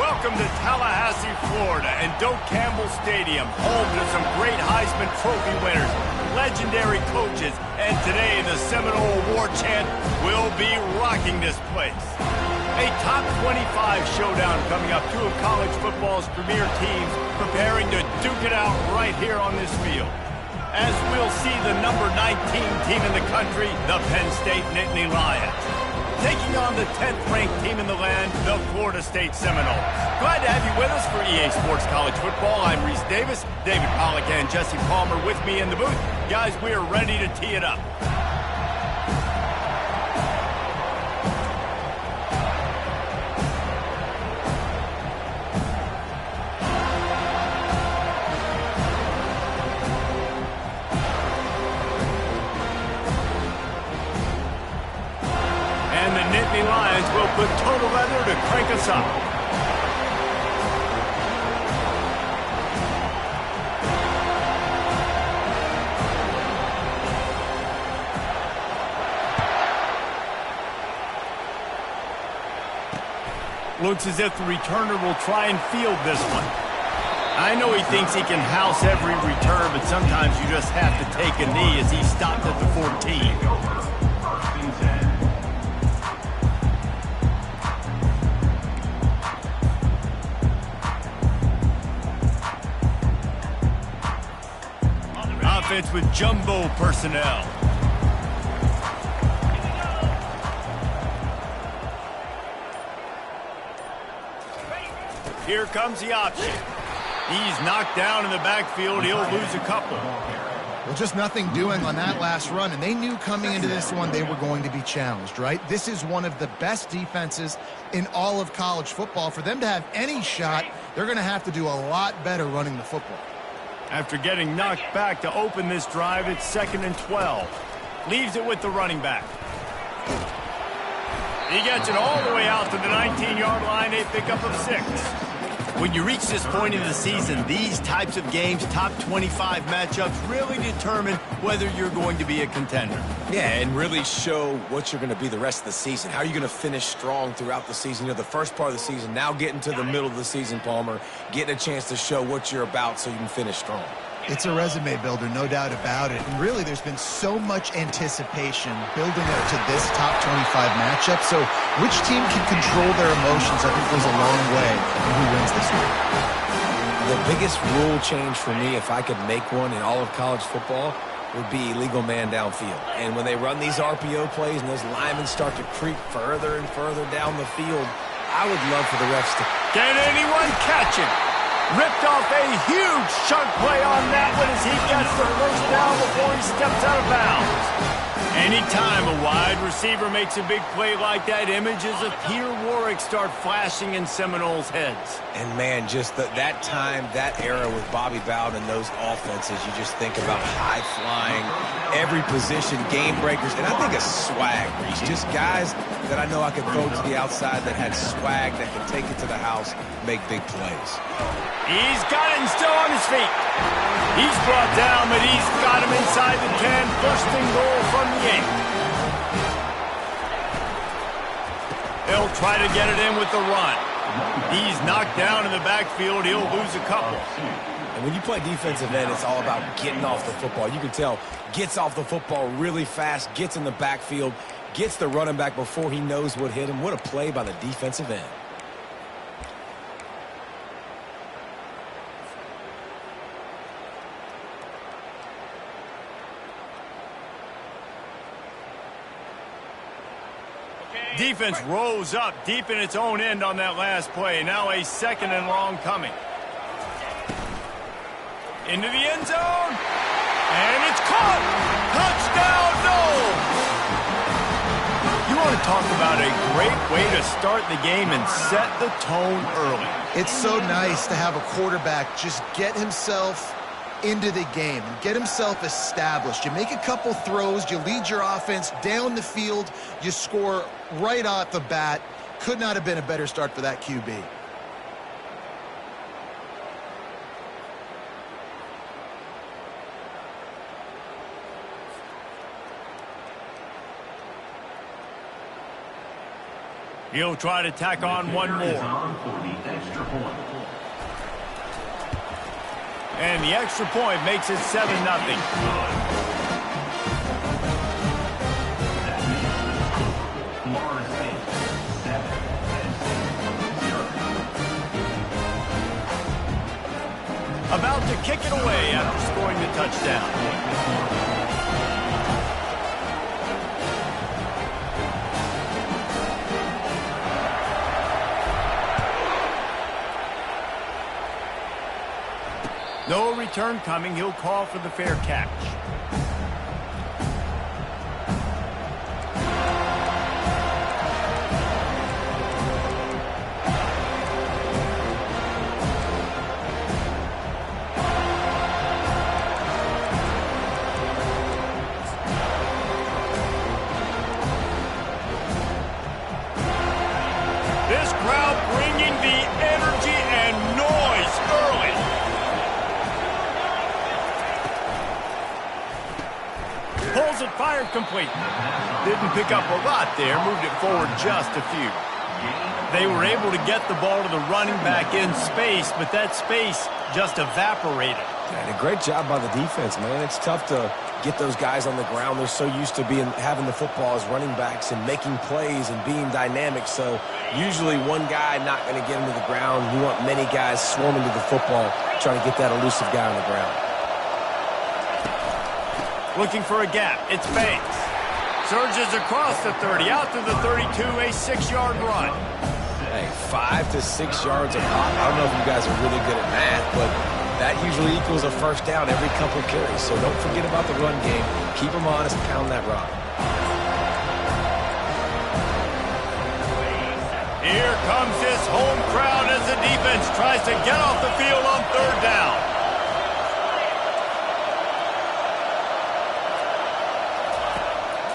Welcome to Tallahassee, Florida, and Doak Campbell Stadium, home to some great Heisman Trophy winners, legendary coaches, and today the Seminole Award chant will be rocking this place. A top 25 showdown coming up, two of college football's premier teams preparing to duke it out right here on this field. As we'll see the number 19 team in the country, the Penn State Nittany Lions, taking on the 10th-ranked team in the land, the Florida State Seminoles. Glad to have you with us for EA Sports College Football. I'm Reese Davis, David Pollack and Jesse Palmer with me in the booth. Guys, we are ready to tee it up. Lions will put total leather to crank us up. Looks as if the returner will try and field this one. I know he thinks he can house every return, but sometimes you just have to take a knee as he stopped at the 14. Offense with jumbo personnel. Here comes the option. He's knocked down in the backfield. He'll lose a couple. Well, just nothing doing on that last run, and they knew coming into this one they were going to be challenged, right? This is one of the best defenses in all of college football. For them to have any shot, they're going to have to do a lot better running the football. After getting knocked back to open this drive, it's 2nd and 12. Leaves it with the running back. He gets it all the way out to the 19-yard line, a pickup of 6. When you reach this point in the season, these types of games, top 25 matchups, really determine whether you're going to be a contender. Yeah, and really show what you're going to be the rest of the season. How are you going to finish strong throughout the season? You know, the first part of the season, now getting to the middle of the season, Palmer, getting a chance to show what you're about so you can finish strong. It's a resume builder, no doubt about it. And really, there's been so much anticipation building up to this top 25 matchup. So which team can control their emotions, I think, goes a long way in who wins this one. The biggest rule change for me, if I could make one in all of college football, would be illegal man downfield. And when they run these RPO plays and those linemen start to creep further and further down the field, I would love for the refs to... Can anyone catch him? Ripped off a huge chunk play on that one as he gets the first down before he steps out of bounds. Anytime a wide receiver makes a big play like that, images of Peter Warrick start flashing in Seminoles' heads. And, man, just that time, that era with Bobby Bowden and those offenses, you just think about high-flying, every position, game breakers, and I think of swag, Reese. Just guys that I know I could throw to the outside that had swag, that could take it to the house, make big plays. He's got it and still on his feet. He's brought down, but he's got him inside the 10. First and goal from the 8. He'll try to get it in with the run. He's knocked down in the backfield. He'll lose a couple. And when you play defensive end, it's all about getting off the football. You can tell, gets off the football really fast, gets in the backfield, gets the running back before he knows what hit him. What a play by the defensive end. Defense rose up deep in its own end on that last play. Now a 2nd and long coming. Into the end zone. And it's caught. Touchdown, Noles. You want to talk about a great way to start the game and set the tone early. It's so nice to have a quarterback just get himself into the game and get himself established. You make a couple throws, you lead your offense down the field, you score right off the bat. Could not have been a better start for that QB. He'll try to tack on one more. And the extra point makes it 7-0. About to kick it away after scoring the touchdown. No return coming. He'll call for the fair catch. This crowd bringing the energy and noise early. Pulls it, fired complete. Didn't pick up a lot there, moved it forward just a few. They were able to get the ball to the running back in space, but that space just evaporated. And a great job by the defense, man. It's tough to get those guys on the ground. They're so used to having the football as running backs and making plays and being dynamic. So usually one guy not going to get him to the ground. You want many guys swarming to the football, trying to get that elusive guy on the ground. Looking for a gap. It's Banks. Surges across the 30, out to the 32, a 6-yard run. Hey, 5 to 6 yards a pop. I don't know if you guys are really good at math, but that usually equals a first down every couple carries. So don't forget about the run game. Keep them honest, pound that rock. Here comes this home crowd as the defense tries to get off the field on third down.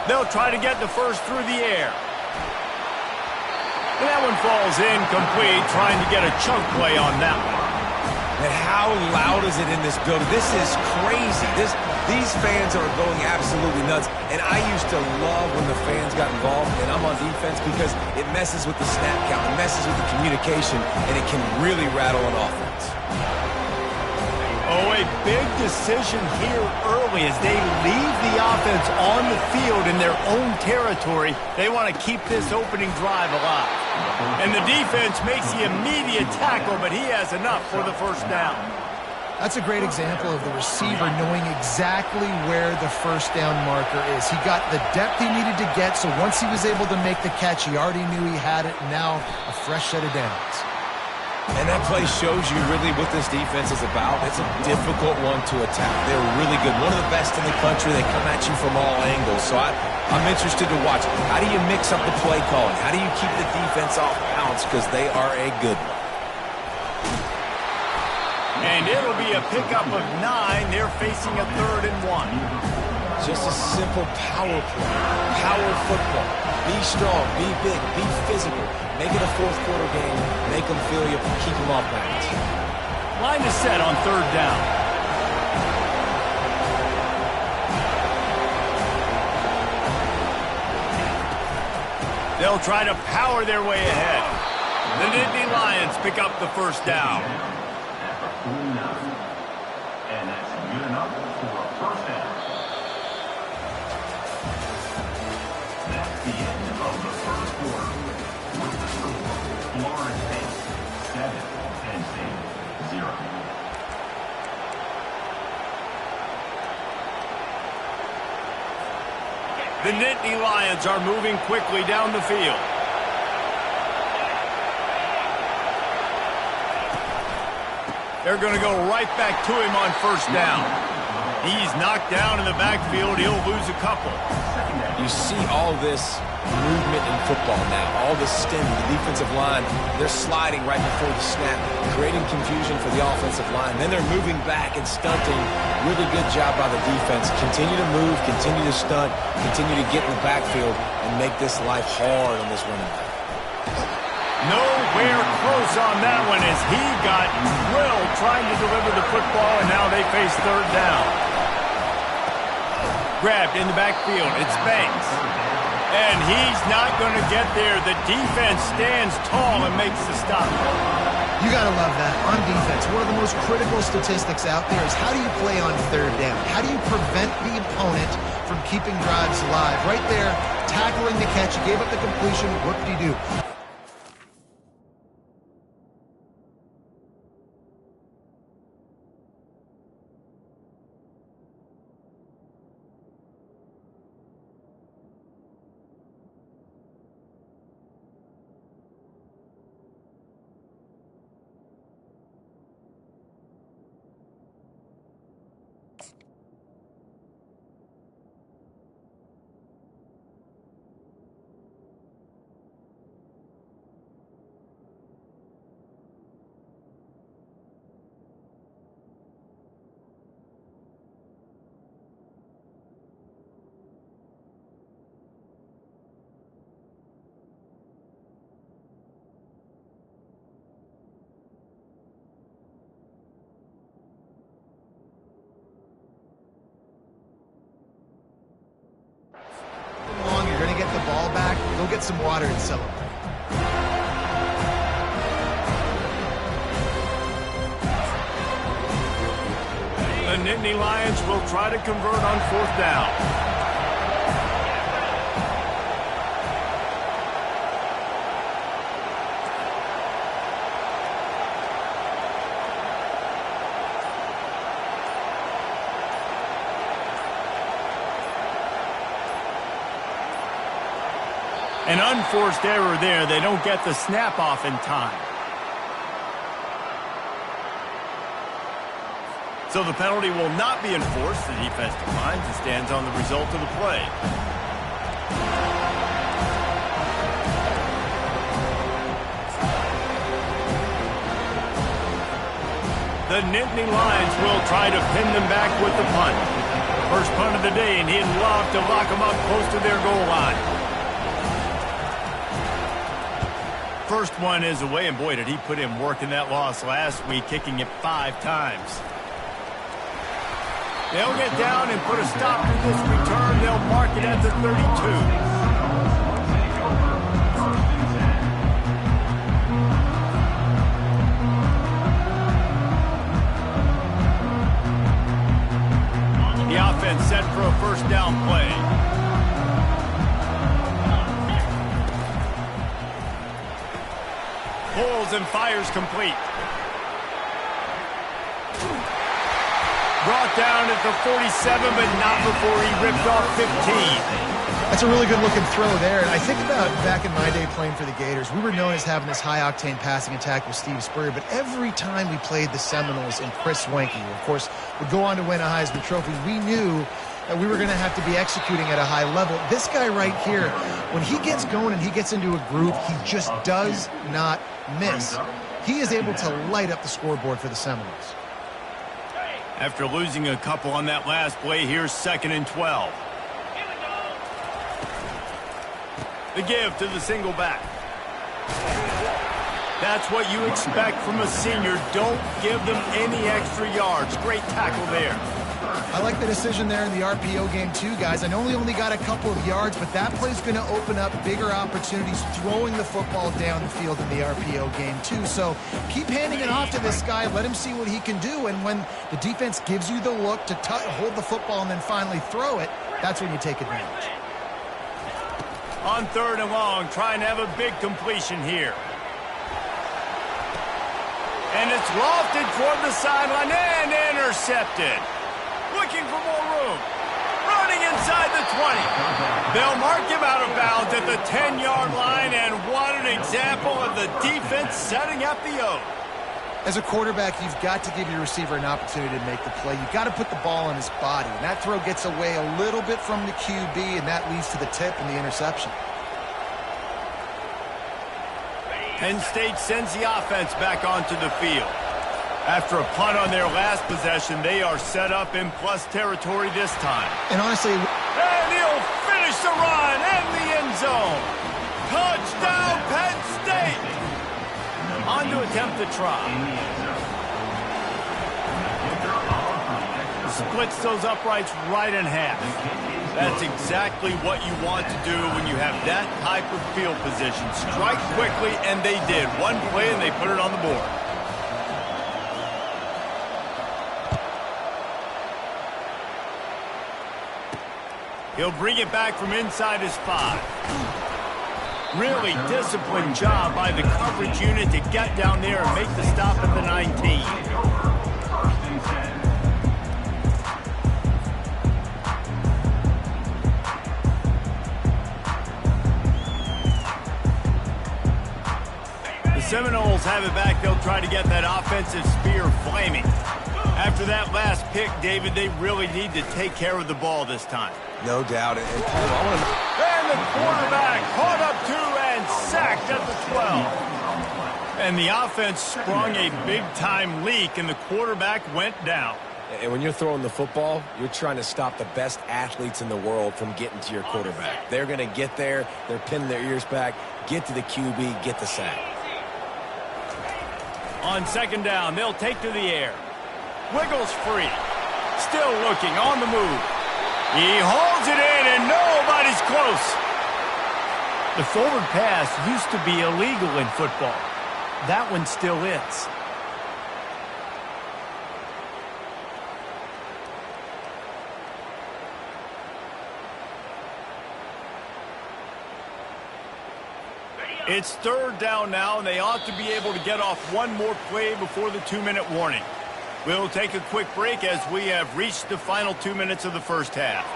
They'll try to get the first through the air. And that one falls incomplete, trying to get a chunk play on that one. And how loud is it in this building? This is crazy. These fans are going absolutely nuts. And I used to love when the fans got involved, and I'm on defense because it messes with the snap count, it messes with the communication, and it can really rattle an offense. Oh, a big decision here early as they leave the offense on the field in their own territory. They want to keep this opening drive alive. And the defense makes the immediate tackle, but he has enough for the first down. That's a great example of the receiver knowing exactly where the first down marker is. He got the depth he needed to get, so once he was able to make the catch, he already knew he had it, and now a fresh set of downs. And that play shows you really what this defense is about. It's a difficult one to attack. They're really good. One of the best in the country. They come at you from all angles. So I'm interested to watch. How do you mix up the play calling? How do you keep the defense off balance? Because they are a good one. And it'll be a pickup of 9. They're facing a 3rd and 1. Just a simple power play. Power football. Be strong. Be big. Be physical. Make it a fourth-quarter game. Make them feel you. Keep them off balance. Line is set on 3rd down. They'll try to power their way ahead. The Nittany Lions pick up the first down. And that's good enough for a first down. That's the end of the first quarter. With the score, Florida State 7, Penn State 0. The Nittany Lions are moving quickly down the field. They're going to go right back to him on first down. He's knocked down in the backfield. He'll lose a couple. You see all this movement in football now. All the stem, the defensive line, they're sliding right before the snap, creating confusion for the offensive line. Then they're moving back and stunting. Really good job by the defense. Continue to move, continue to stunt, continue to get in the backfield and make this life hard on this running back. Nowhere close on that one as he got drilled trying to deliver the football, and now they face 3rd down. Grabbed in the backfield. It's Banks. And he's not going to get there. The defense stands tall and makes the stop. You got to love that. On defense, one of the most critical statistics out there is how do you play on third down? How do you prevent the opponent from keeping drives alive? Right there, tackling the catch. You gave up the completion. Whoop-de-doo. Go get some water and celebrate. The Nittany Lions will try to convert on 4th down. An unforced error there. They don't get the snap off in time. So the penalty will not be enforced. The defense declines and stands on the result of the play. The Nittany Lions will try to pin them back with the punt. First punt of the day, and he'd love to lock them up close to their goal line. First one is away, and boy, did he put in work in that loss last week, kicking it 5 times. They'll get down and put a stop to this return. They'll mark it at the 32. The offense set for a first down play. Pulls and fires complete. Brought down at the 47, but not before he ripped off 15. That's a really good-looking throw there. And I think about back in my day playing for the Gators, we were known as having this high-octane passing attack with Steve Spurrier, but every time we played the Seminoles and Chris Wenke, who, of course, would go on to win a Heisman Trophy, we knew that we were going to have to be executing at a high level. This guy right here, when he gets going and he gets into a groove, he just does not miss. He is able to light up the scoreboard for the Seminoles. After losing a couple on that last play, here's 2nd and 12. The give to the single back. That's what you expect from a senior. Don't give them any extra yards. Great tackle there. I like the decision there in the RPO game too, guys. I know he only got a couple of yards, but that play's going to open up bigger opportunities throwing the football down the field in the RPO game too. So keep handing it off to this guy. Let him see what he can do. And when the defense gives you the look to hold the football and then finally throw it, that's when you take advantage. On 3rd and long, trying to have a big completion here. And it's lofted toward the sideline and intercepted. Looking for more room. Running inside the 20. They'll mark him out of bounds at the 10-yard line, and what an example of the defense setting up the O. As a quarterback, you've got to give your receiver an opportunity to make the play. You've got to put the ball on his body. And that throw gets away a little bit from the QB, and that leads to the tip and the interception. Penn State sends the offense back onto the field. After a punt on their last possession, they are set up in plus territory this time. And honestly... And he'll finish the run and the end zone. Touchdown, Penn State! On to attempt the try. Splits those uprights right in half. That's exactly what you want to do when you have that type of field position. Strike quickly, and they did. One play, and they put it on the board. He'll bring it back from inside his 5. Really disciplined job by the coverage unit to get down there and make the stop at the 19. The Seminoles have it back. They'll try to get that offensive spear flaming. After that last pick, David, they really need to take care of the ball this time. No doubt. And the quarterback caught up 2 and sacked at the 12. And the offense sprung a big-time leak, and the quarterback went down. And when you're throwing the football, you're trying to stop the best athletes in the world from getting to your quarterback. They're going to get there. They're pinning their ears back, get to the QB, get the sack. On second down, they'll take to the air. Wiggles free. Still looking, on the move. He holds it in, and nobody's close. The forward pass used to be illegal in football. That one still is. It's third down now, and they ought to be able to get off one more play before the 2-minute warning. We'll take a quick break as we have reached the final 2 minutes of the first half.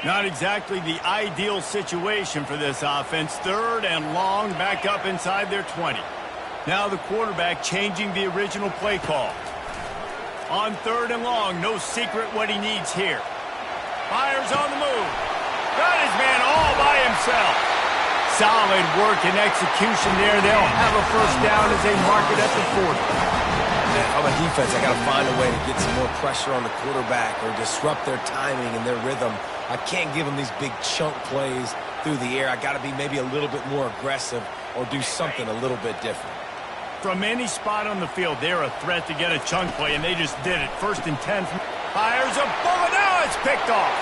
Not exactly the ideal situation for this offense. Third and long, back up inside their 20. Now the quarterback changing the original play call. On third and long, no secret what he needs here. Fires on the move. Got his man all by himself. Solid work and execution there. They'll have a first down as they mark it at the 40. On my defense, I got to find a way to get some more pressure on the quarterback or disrupt their timing and their rhythm. I can't give them these big chunk plays through the air. I got to be maybe a little bit more aggressive or do something a little bit different. From any spot on the field, they're a threat to get a chunk play, and they just did it. First and 10. Fires a bullet. Now it's picked off.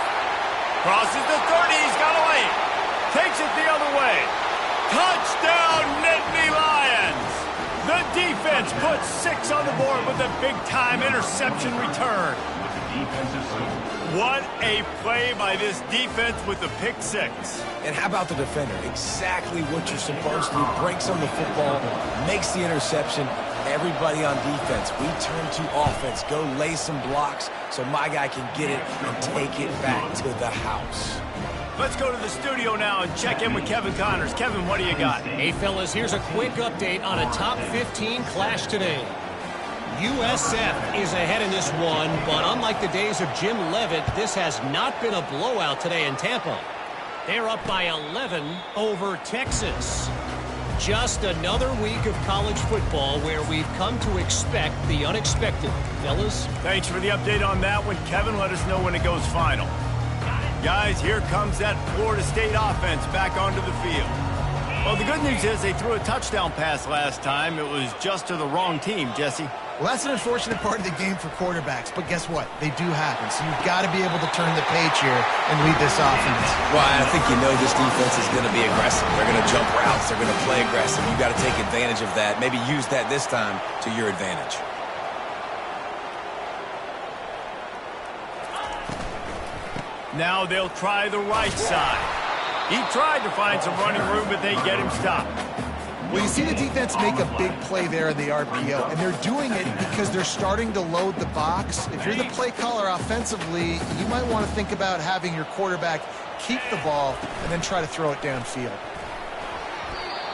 Crosses the 30. He's got a lane. Takes it the other way. Touchdown, Nittany Lions. The defense puts 6 on the board with a big-time interception return. What a play by this defense with the pick 6. And how about the defender? Exactly what you're supposed to do. Breaks on the football, makes the interception. Everybody on defense, we turn to offense. Go lay some blocks so my guy can get it and take it back to the house. Let's go to the studio now and check in with Kevin Connors. Kevin, what do you got? Hey, fellas, here's a quick update on a top 15 clash today. USF is ahead in this one, but unlike the days of Jim Leavitt, this has not been a blowout today in Tampa. They're up by 11 over Texas. Just another week of college football where we've come to expect the unexpected. Fellas? Thanks for the update on that one. Kevin, let us know when it goes final. Guys, here comes that Florida State offense back onto the field. Well, the good news is they threw a touchdown pass last time. It was just to the wrong team, Jesse. Well, that's an unfortunate part of the game for quarterbacks, but guess what? They do happen, so you've got to be able to turn the page here and lead this offense. Well, I think you know this defense is going to be aggressive. They're going to jump routes. They're going to play aggressive. You've got to take advantage of that. Maybe use that this time to your advantage. Now they'll try the right side. He tried to find some running room, but they get him stopped. Well, you see the defense make a big play there in the RPO, and they're doing it because they're starting to load the box. If you're the play caller offensively, you might want to think about having your quarterback keep the ball and then try to throw it downfield.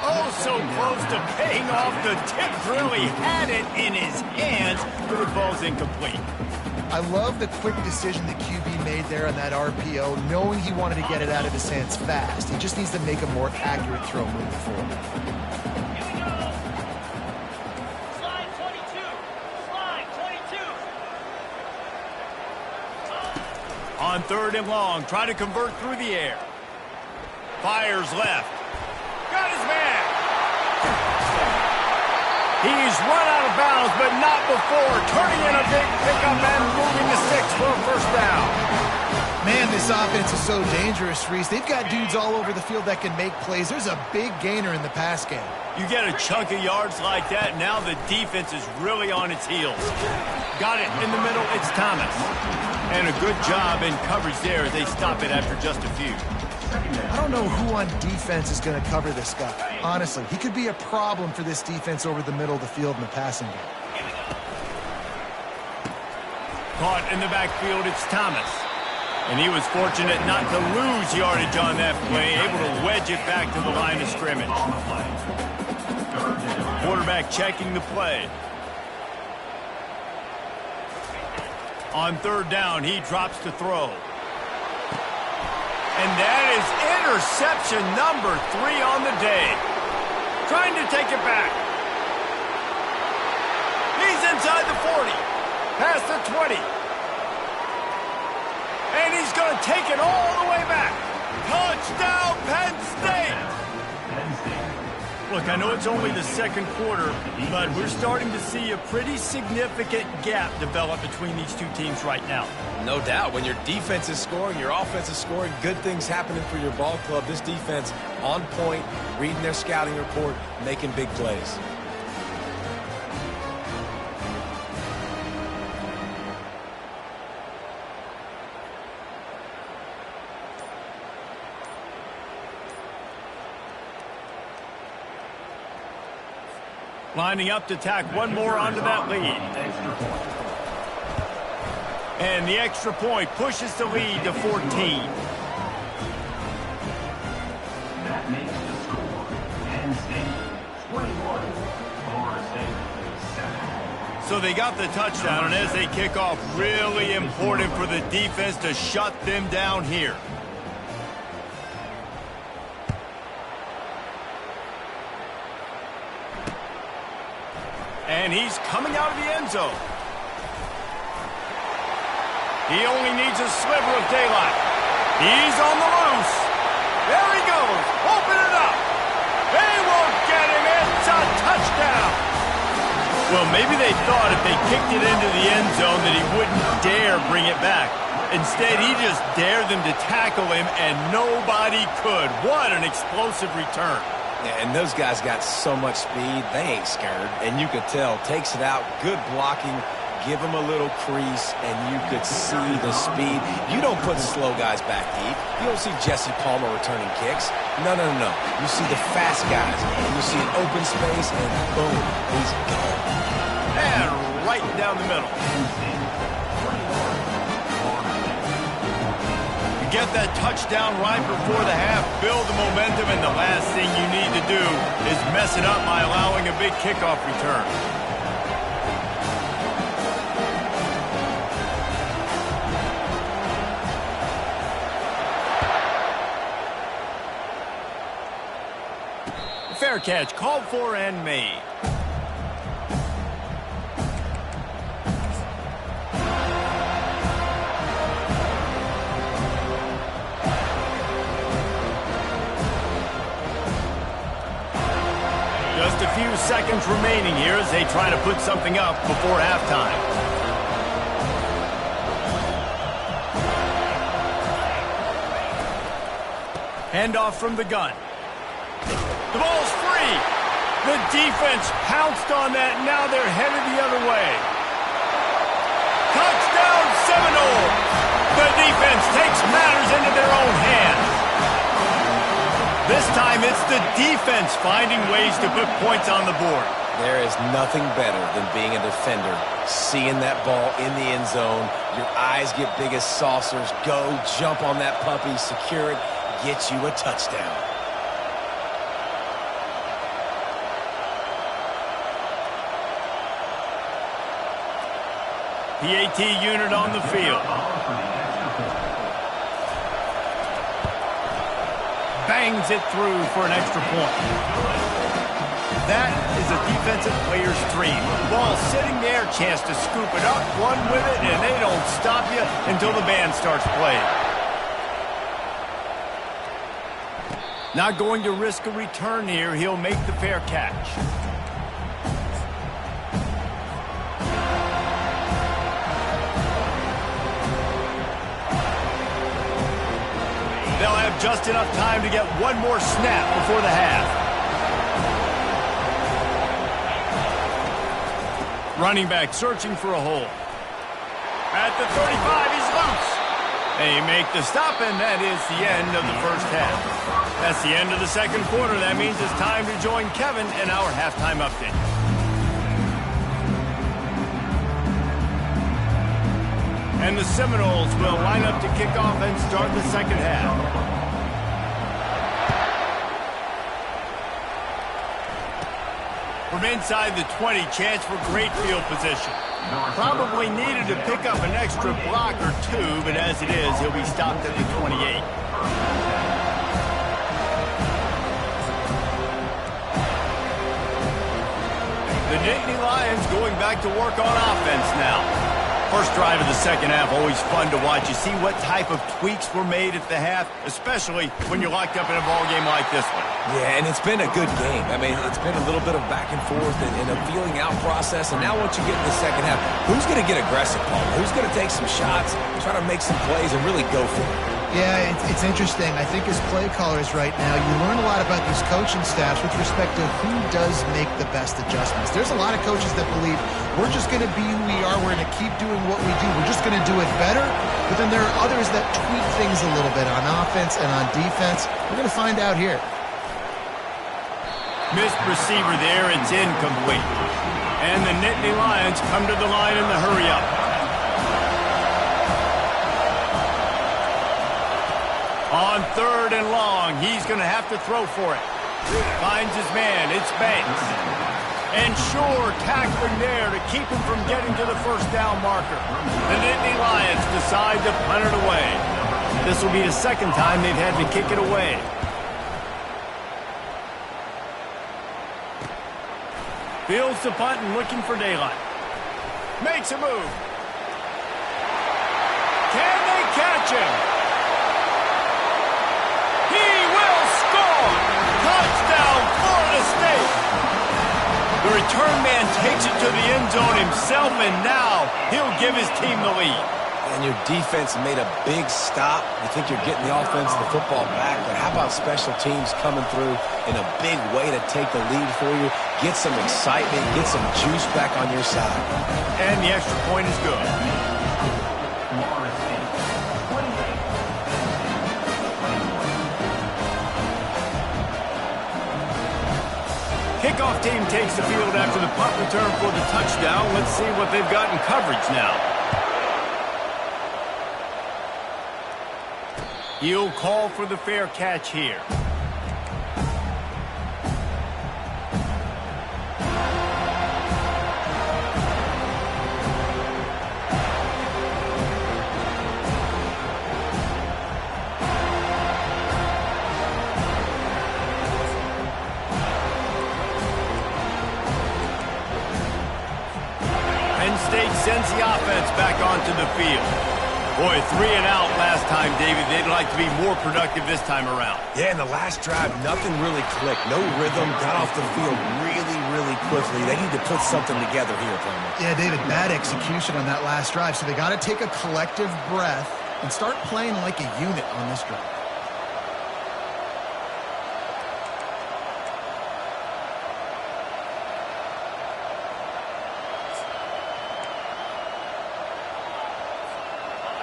Oh, so close to paying off. The tip drill. He had it in his hands, but the ball's incomplete. I love the quick decision the QB made there on that RPO, knowing he wanted to get it out of his hands fast. He just needs to make a more accurate throw moving forward. Slide 22. Slide 22. On third and long, try to convert through the air. Fires left. Got his man. He's He's run out of bounds, but not before. Turning in a big pickup and moving the sticks for a first down. Man, this offense is so dangerous, Reese. They've got dudes all over the field that can make plays. There's a big gainer in the pass game. You get a chunk of yards like that, now the defense is really on its heels. Got it in the middle, it's Thomas. And a good job in coverage there as they stop it after just a few. I don't know who on defense is going to cover this guy. Honestly, he could be a problem for this defense over the middle of the field in the passing game. Caught in the backfield, it's Thomas. And he was fortunate not to lose yardage on that play, able to wedge it back to the line of scrimmage. Quarterback checking the play. On third down, he drops to throw. And that is interception number 3 on the day. Trying to take it back. He's inside the 40. Past the 20. And he's going to take it all the way back. Touchdown, Penn State! Look, I know it's only the second quarter, but we're starting to see a pretty significant gap develop between these two teams right now. No doubt. When your defense is scoring, your offense is scoring, good things happening for your ball club. This defense on point, reading their scouting report, making big plays. Lining up to tack one more onto that lead. And the extra point pushes the lead to 14. That makes the score Penn State 21, Florida State 7. So they got the touchdown, and as they kick off, really important for the defense to shut them down here. And he's coming out of the end zone. He only needs a sliver of daylight. He's on the loose. There he goes. Open it up. They won't get him. It's a touchdown. Well, maybe they thought if they kicked it into the end zone that he wouldn't dare bring it back. Instead, he just dared them to tackle him, and nobody could. What an explosive return. Yeah, and those guys got so much speed, they ain't scared. And you could tell, takes it out, good blocking, give him a little crease, and you could see the speed. You don't put slow guys back deep. You don't see Jesse Palmer returning kicks. No. You see the fast guys. You see an open space, and boom, he's gone. And right down the middle. Get that touchdown right before the half, build the momentum, and the last thing you need to do is mess it up by allowing a big kickoff return. Fair catch, called for and made. Just a few seconds remaining here as they try to put something up before halftime. Handoff from the gun. The ball's free. The defense pounced on that. Now they're headed the other way. Touchdown Seminoles. The defense takes matters into their own hands. This time it's the defense finding ways to put points on the board. There is nothing better than being a defender, seeing that ball in the end zone. Your eyes get big as saucers. Go, jump on that puppy, secure it, get you a touchdown. PAT unit on the field. Bangs it through for an extra point. That is a defensive player's dream. Ball sitting there, chance to scoop it up, run with it, and they don't stop you until the band starts playing. Not going to risk a return here. He'll make the fair catch. They'll have just enough time to get one more snap before the half. Running back searching for a hole. At the 35, he's loose. They make the stop, and that is the end of the first half. That's the end of the second quarter. That means it's time to join Kevin in our halftime update. And the Seminoles will line up to kick off and start the second half. From inside the 20, chance for great field position. Probably needed to pick up an extra block or two, but as it is, he'll be stopped at the 28. The Nittany Lions going back to work on offense now. First drive of the second half, always fun to watch. You see what type of tweaks were made at the half, especially when you're locked up in a ball game like this one. Yeah, and it's been a good game. I mean, it's been a little bit of back and forth and a feeling out process. And now once you get in the second half, who's going to get aggressive, Paul? Who's going to take some shots, try to make some plays, and really go for it? Yeah, it's interesting. I think as play callers right now, you learn a lot about these coaching staffs with respect to who does make the best adjustments. There's a lot of coaches that believe we're just going to be who we are. We're going to keep doing what we do. We're just going to do it better. But then there are others that tweak things a little bit on offense and on defense. We're going to find out here. Missed receiver there. It's incomplete. And the Nittany Lions come to the line in the hurry up. On third and long, he's going to have to throw for it. Finds his man. It's Banks. And Shore tackling there to keep him from getting to the first down marker. The Nittany Lions decide to punt it away. This will be the second time they've had to kick it away. Fields the punt and looking for daylight. Makes a move. Can they catch him? He will score! Touchdown, Florida State! The return man takes it to the end zone himself, and now he'll give his team the lead. And your defense made a big stop. You think you're getting the offense, the football back, but how about special teams coming through in a big way to take the lead for you? Get some excitement, get some juice back on your side. And the extra point is good. Kickoff team takes the field after the punt return for the touchdown. Let's see what they've got in coverage now. He'll call for the fair catch here. Penn State sends the offense back onto the field. Boy, 3 and out last time, David. They'd like to be more productive this time around. Yeah, in the last drive, nothing really clicked. No rhythm, got off the field really quickly. They need to put something together here, Palmer. Yeah, David, bad execution on that last drive. So they got to take a collective breath and start playing like a unit on this drive.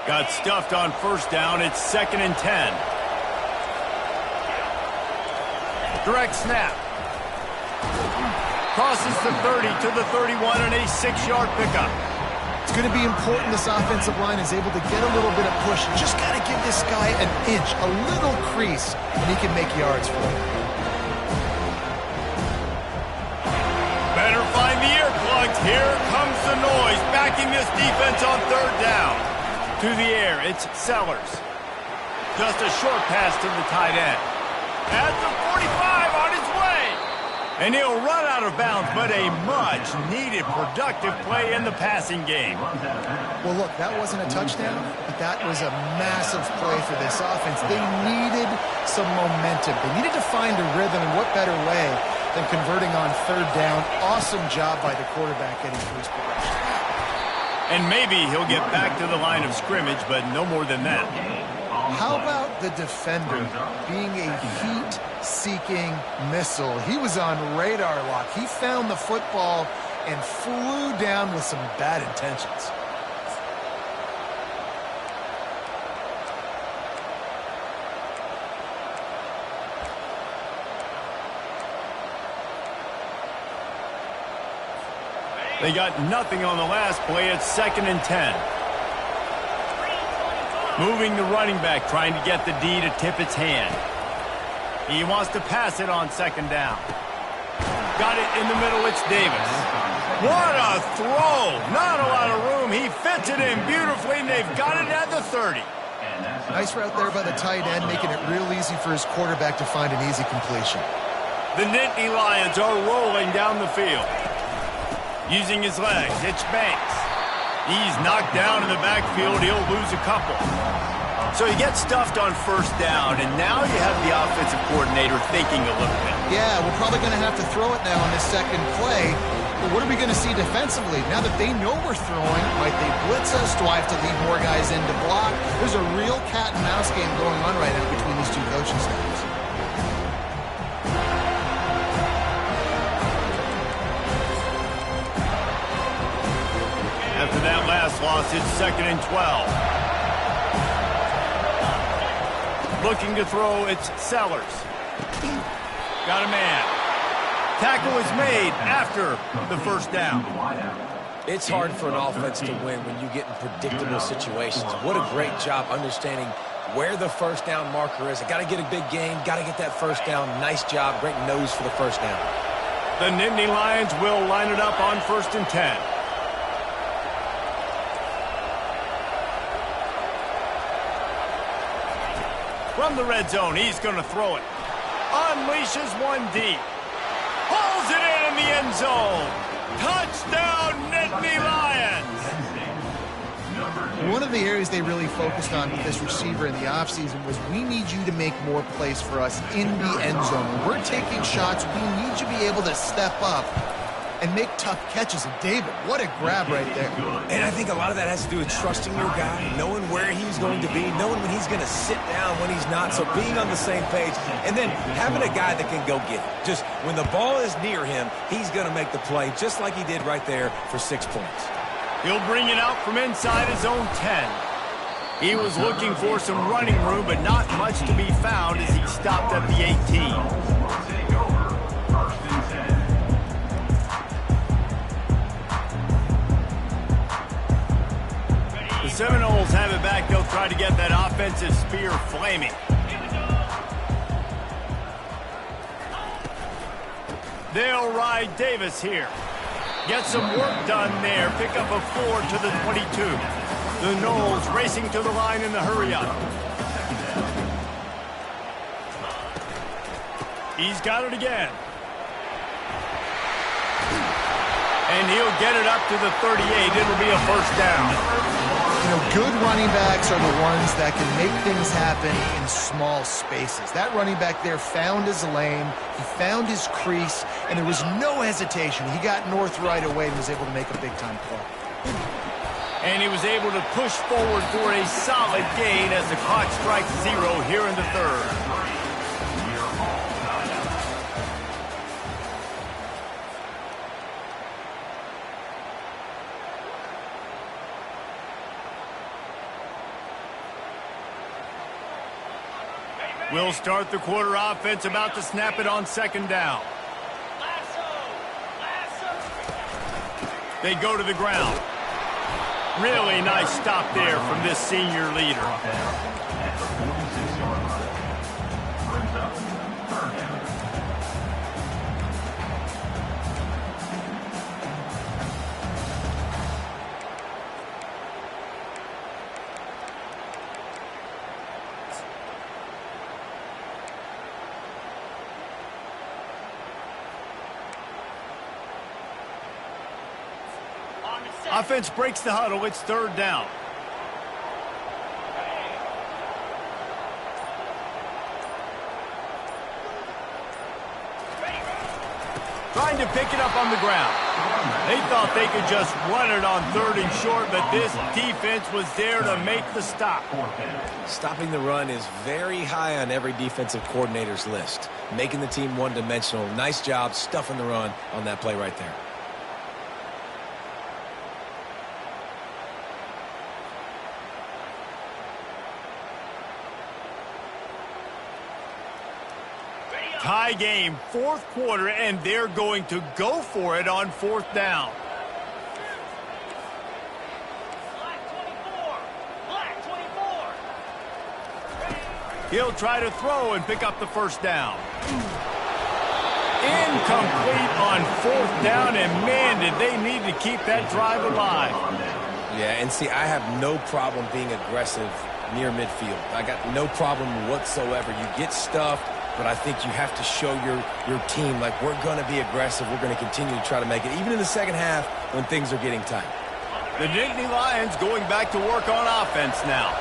Got stuffed on first down. It's 2nd and 10. Direct snap. Crosses the 30 to the 31 and a 6-yard pickup. It's going to be important this offensive line is able to get a little bit of push. Just got to give this guy an inch, a little crease, and he can make yards for it. Better find the earplugs. Here comes the noise, backing this defense on third down. To the air, it's Sellers. Just a short pass to the tight end. At the 45, on his way. And he'll run out of bounds, but a much-needed productive play in the passing game. Well, look, that wasn't a touchdown, but that was a massive play for this offense. They needed some momentum. They needed to find a rhythm, and what better way than converting on third down. Awesome job by the quarterback getting through his progression. And maybe he'll get back to the line of scrimmage, but no more than that. How about the defender being a heat-seeking missile. He was on radar lock. He found the football and flew down with some bad intentions. They got nothing on the last play. It's 2nd and 10. Moving the running back, trying to get the D to tip its hand. He wants to pass it on 2nd down. Got it in the middle. It's Davis. What a throw! Not a lot of room. He fits it in beautifully, and they've got it at the 30. Nice route there by the tight end, making it real easy for his quarterback to find an easy completion. The Nittany Lions are rolling down the field. Using his legs, it's Banks. He's knocked down in the backfield. He'll lose a couple. So he gets stuffed on 1st down, and now you have the offensive coordinator thinking a little bit. Yeah, we're probably going to have to throw it now on this 2nd play. But what are we going to see defensively? Now that they know we're throwing, might they blitz us? Do I have to leave more guys in to block? There's a real cat and mouse game going on right now between these two coaching staffs. After that last loss, it's 2nd and 12. Looking to throw, it's Sellers. Got a man. Tackle is made after the 1st down. It's hard for an offense to win when you get in predictable situations. What a great job understanding where the 1st down marker is. I got to get a big gain, got to get that 1st down. Nice job, great nose for the 1st down. The Nittany Lions will line it up on 1st and 10. From the red zone, he's going to throw it. Unleashes one deep. Pulls it in the end zone. Touchdown, Nittany Lions! One of the areas they really focused on with this receiver in the offseason was we need you to make more plays for us in the end zone. When we're taking shots, we need you to be able to step up and make tough catches. And David, what a grab right there. And I think a lot of that has to do with trusting your guy, knowing where he's going to be, knowing when he's going to sit down, when he's not, so being on the same page, and then having a guy that can go get it. Just when the ball is near him, he's going to make the play, just like he did right there for 6 points. He'll bring it out from inside his own 10. He was looking for some running room, but not much to be found as he stopped at the 18. The Seminoles have it back. They'll try to get that offensive spear flaming. They'll ride Davis here. Get some work done there. Pick up a 4 to the 22. The Noles racing to the line in the hurry-up. He's got it again. And he'll get it up to the 38. It'll be a 1st down. You know, good running backs are the ones that can make things happen in small spaces. That running back there found his lane, he found his crease, and there was no hesitation. He got north right away and was able to make a big-time play. And he was able to push forward for a solid gain as the clock strikes 0 here in the 3rd. We'll start the quarter offense, about to snap it on 2nd down. They go to the ground. Really nice stop there from this senior leader. Offense breaks the huddle. It's 3rd down. trying to pick it up on the ground. They thought they could just run it on 3rd and short, but this defense was there to make the stop. Stopping the run is very high on every defensive coordinator's list. Making the team one-dimensional. Nice job stuffing the run on that play right there. Tie game, 4th quarter, and they're going to go for it on 4th down. Black 24. Black 24. He'll try to throw and pick up the 1st down. Incomplete on 4th down, and man, did they need to keep that drive alive. Yeah, and see, I have no problem being aggressive near midfield. I got no problem whatsoever. You get stuffed, but I think you have to show your team, like, we're going to be aggressive. We're going to continue to try to make it, even in the second half when things are getting tight. The Nittany Lions going back to work on offense now.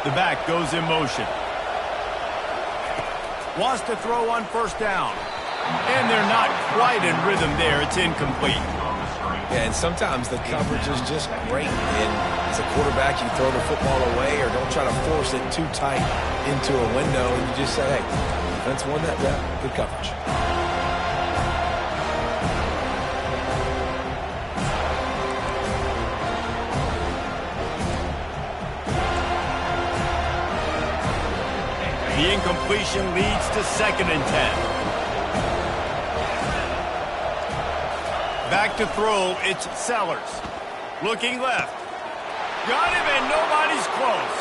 The back goes in motion. Wants to throw on 1st down. And they're not quite in rhythm there. It's incomplete. Yeah, and sometimes the coverage is just great. And as a quarterback, you throw the football away or don't try to force it too tight into a window. And you just say, hey, defense won that. Yeah, good coverage. The incompletion leads to 2nd and 10. Back to throw, it's Sellers. Looking left. Got him and nobody's close.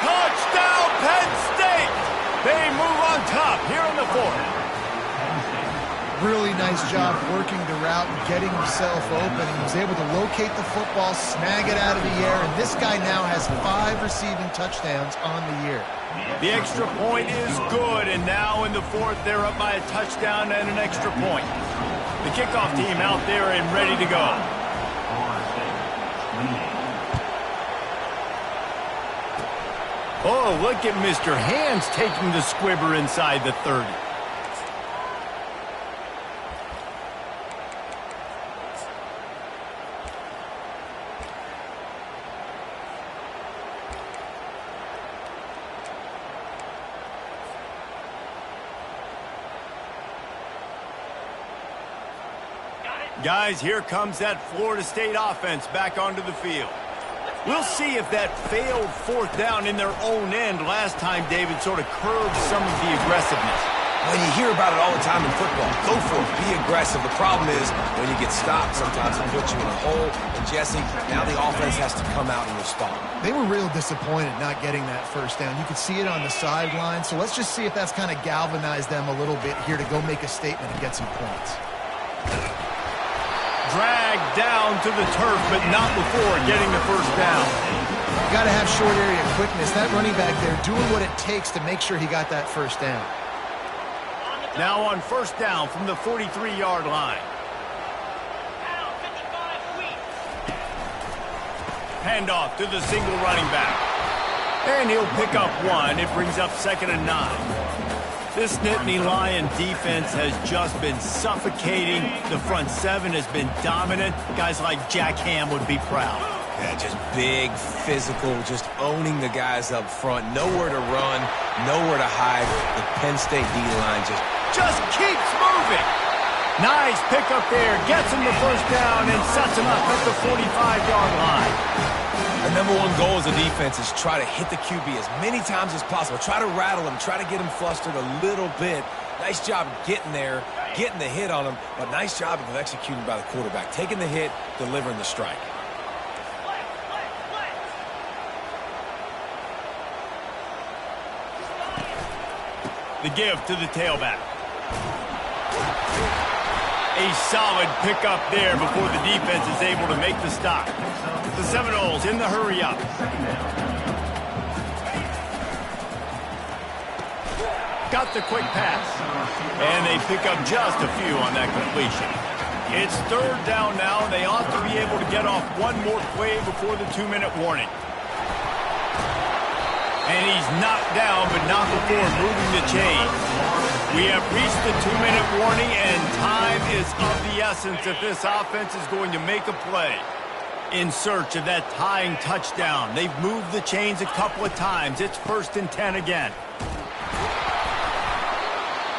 Touchdown, Penn State! They move on top here in the 4th. Really nice job working the route and getting himself open. He was able to locate the football, snag it out of the air, and this guy now has 5 receiving touchdowns on the year. The extra point is good, and now in the 4th, they're up by a touchdown and an extra point. The kickoff team out there and ready to go. Oh, look at Mr. Hands taking the squibber inside the 30. Guys, here comes that Florida State offense back onto the field. We'll see if that failed 4th down in their own end last time, David, sort of curbed some of the aggressiveness. When you hear about it all the time in football, go for it, be aggressive. The problem is when you get stopped, sometimes it puts you in a hole. And Jesse, now the offense has to come out and respond. They were real disappointed not getting that 1st down. You could see it on the sideline. So let's just see if that's kind of galvanized them a little bit here to go make a statement and get some points. Dragged down to the turf, but not before getting the 1st down. You got to have short area quickness. That running back there doing what it takes to make sure he got that 1st down. Now on 1st down from the 43-yard line. Handoff to the single running back. And he'll pick up 1. It brings up 2nd and 9. This Nittany Lion defense has just been suffocating. The front 7 has been dominant. Guys like Jack Ham would be proud. Yeah, just big, physical, just owning the guys up front. Nowhere to run, nowhere to hide. The Penn State D-line just keeps moving. Nice pickup there. Gets him the 1st down and sets him up at the 45-yard line. The #1 goal as a defense is try to hit the QB as many times as possible. Try to rattle him, try to get him flustered a little bit. Nice job getting there, getting the hit on him, but nice job of executing by the quarterback. Taking the hit, delivering the strike. The give to the tailback. A solid pickup there before the defense is able to make the stop. The Seminoles in the hurry up. Got the quick pass. And they pick up just a few on that completion. It's 3rd down now. They ought to be able to get off one more play before the 2-minute warning. And he's knocked down, but not before moving the chains. We have reached the 2-minute warning, and time is of the essence if this offense is going to make a play. In search of that tying touchdown. They've moved the chains a couple of times. It's 1st and 10 again.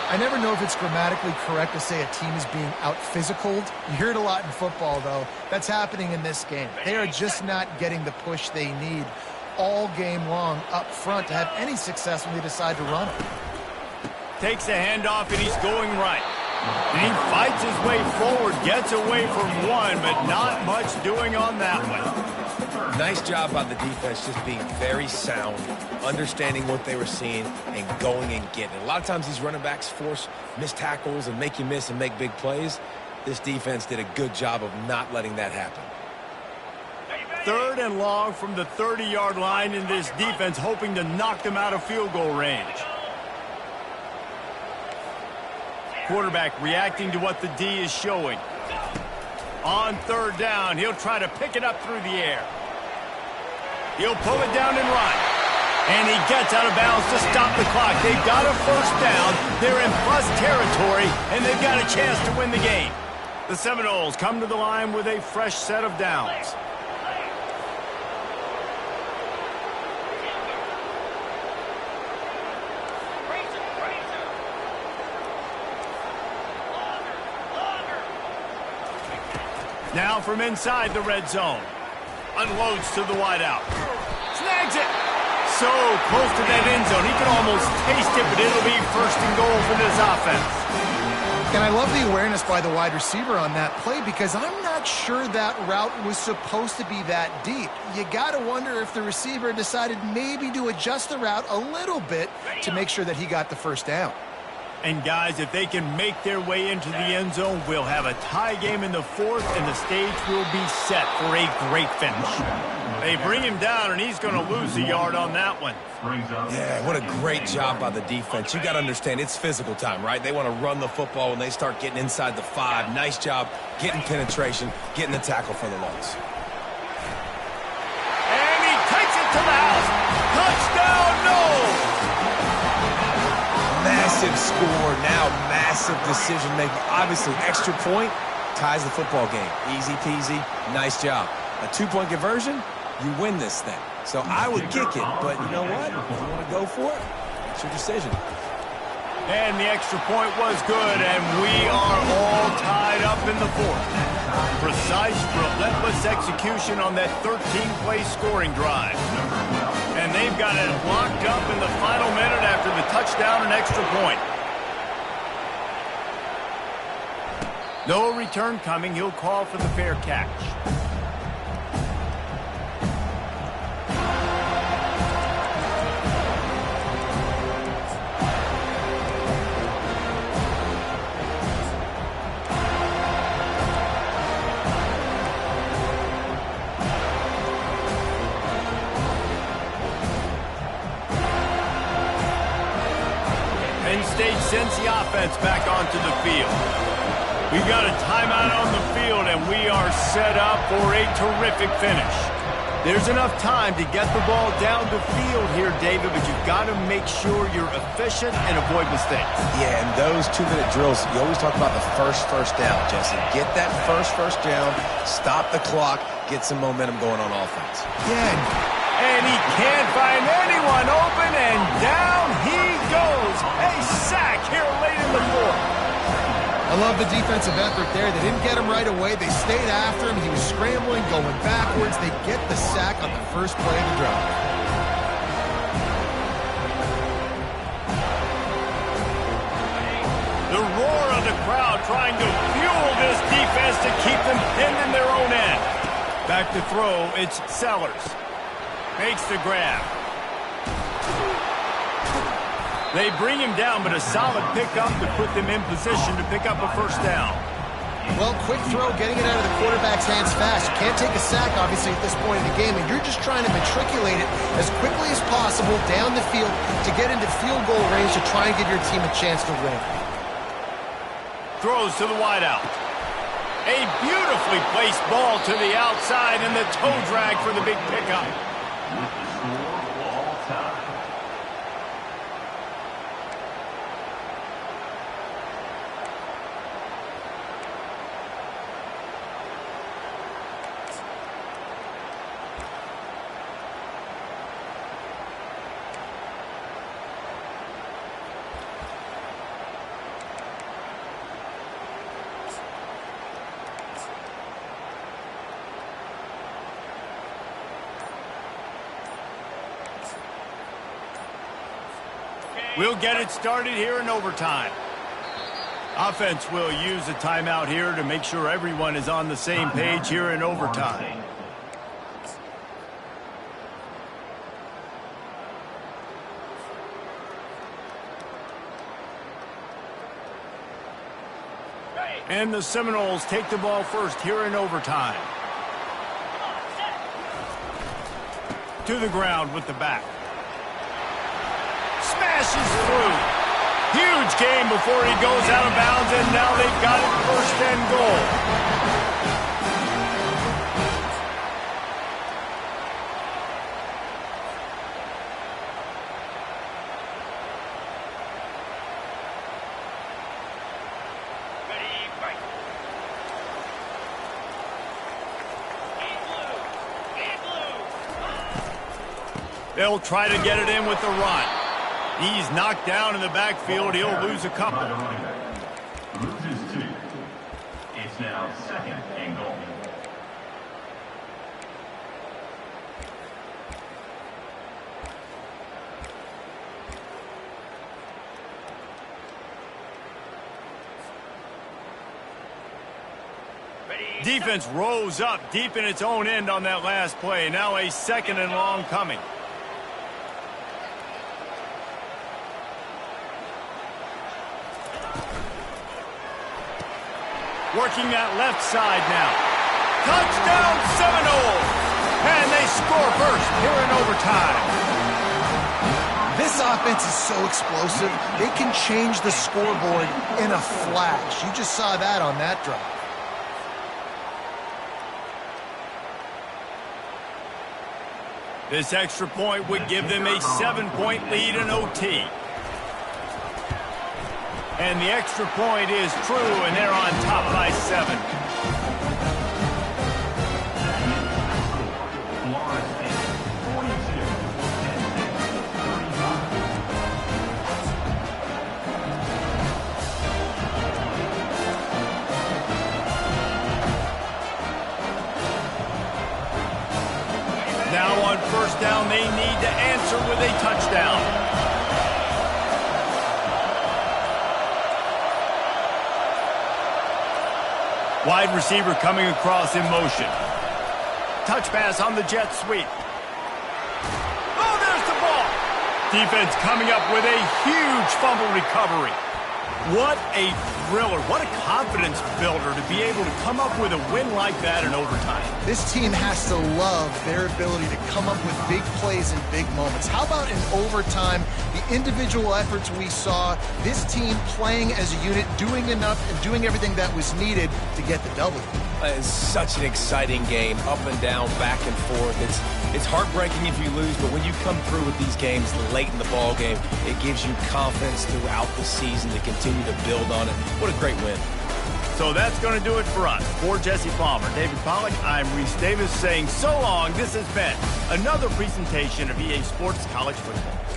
I never know if it's grammatically correct to say a team is being out-physicaled. You hear it a lot in football, though. That's happening in this game. They are just not getting the push they need all game long up front to have any success when they decide to run it. Takes a handoff, and he's going right. And he fights his way forward, gets away from one, but not much doing on that one. Nice job by the defense, just being very sound, understanding what they were seeing, and going and getting it. A lot of times these running backs force missed tackles and make you miss and make big plays. This defense did a good job of not letting that happen. 3rd and long from the 30-yard line, in this defense hoping to knock them out of field goal range. Quarterback reacting to what the D is showing. On 3rd down, he'll try to pick it up through the air. He'll pull it down and run. And he gets out of bounds to stop the clock. They've got a 1st down. They're in plus territory, and they've got a chance to win the game. The Seminoles come to the line with a fresh set of downs. Now from inside the red zone. Unloads to the wideout. Snags it. So close to that end zone. He can almost taste it, but it'll be 1st and goal for this offense. And I love the awareness by the wide receiver on that play because I'm not sure that route was supposed to be that deep. You got to wonder if the receiver decided maybe to adjust the route a little bit to make sure that he got the 1st down. And guys, if they can make their way into the end zone, we'll have a tie game in the 4th, and the stage will be set for a great finish. They bring him down, and he's going to lose a yard on that one. Yeah, what a great job by the defense. You got to understand, it's physical time, right? They want to run the football when they start getting inside the 5. Nice job getting penetration, getting the tackle for the loss. And he takes it to the house. Touchdown, no! Massive score, now massive decision-making. Obviously, extra point ties the football game. Easy peasy, nice job. A 2-point conversion, you win this thing. So I would kick it, but you know what? If you want to go for it, it's your decision. And the extra point was good, and we are all tied up in the 4th. Precise, relentless execution on that 13-play scoring drive. And they've got it locked up in the final minute after the touchdown and extra point. No return coming. He'll call for the fair catch. Penn State sends the offense back onto the field. We've got a timeout on the field, and we are set up for a terrific finish. There's enough time to get the ball down the field here, David, but you've got to make sure you're efficient and avoid mistakes. Yeah, and those 2-minute drills, you always talk about the first down, Jesse. Get that first down, stop the clock, get some momentum going on offense. Yeah. And he can't find anyone open, and down he goes. A sack here late in the 4th. I love the defensive effort there. They didn't get him right away. They stayed after him. He was scrambling, going backwards. They get the sack on the first play of the drive. The roar of the crowd trying to fuel this defense to keep them pinned in their own end. Back to throw, it's Sellers. Makes the grab. They bring him down, but a solid pickup to put them in position to pick up a 1st down. Well, quick throw, getting it out of the quarterback's hands fast. You can't take a sack, obviously, at this point in the game, and you're just trying to matriculate it as quickly as possible down the field to get into field goal range to try and give your team a chance to win. Throws to the wideout. A beautifully placed ball to the outside, and the toe drag for the big pickup. With the score all time. We'll get it started here in overtime. Offense will use a timeout here to make sure everyone is on the same page here in overtime. And the Seminoles take the ball first here in overtime. To the ground with the back. Smashes through. Huge game before he goes out of bounds, and now they've got it first and goal. They'll try to get it in with the run. He's knocked down in the backfield. He'll lose a couple. Loses 2. It's now 2nd and goal. Defense rose up deep in its own end on that last play. Now a 2nd and long coming. Working that left side now. Touchdown Seminoles! And they score first here in overtime. This offense is so explosive, they can change the scoreboard in a flash. You just saw that on that drive. This extra point would give them a 7-point lead in OT. And the extra point is true, and they're on top by 7. Now on first down, they need to answer with a touchdown. Wide receiver coming across in motion. Touch pass on the jet sweep. Oh, there's the ball. Defense coming up with a huge fumble recovery. What a thriller. What a confidence builder to be able to come up with a win like that in overtime. This team has to love their ability to come up with big plays in big moments. How about in overtime, the individual efforts we saw, this team playing as a unit, doing enough and doing everything that was needed to get the W. It's such an exciting game, up and down, back and forth. It's heartbreaking if you lose, but when you come through with these games late in the ball game, it gives you confidence throughout the season to continue to build on it. What a great win. So that's going to do it for us. For Jesse Palmer, David Pollack, I'm Reese Davis saying so long. This has been another presentation of EA Sports College Football.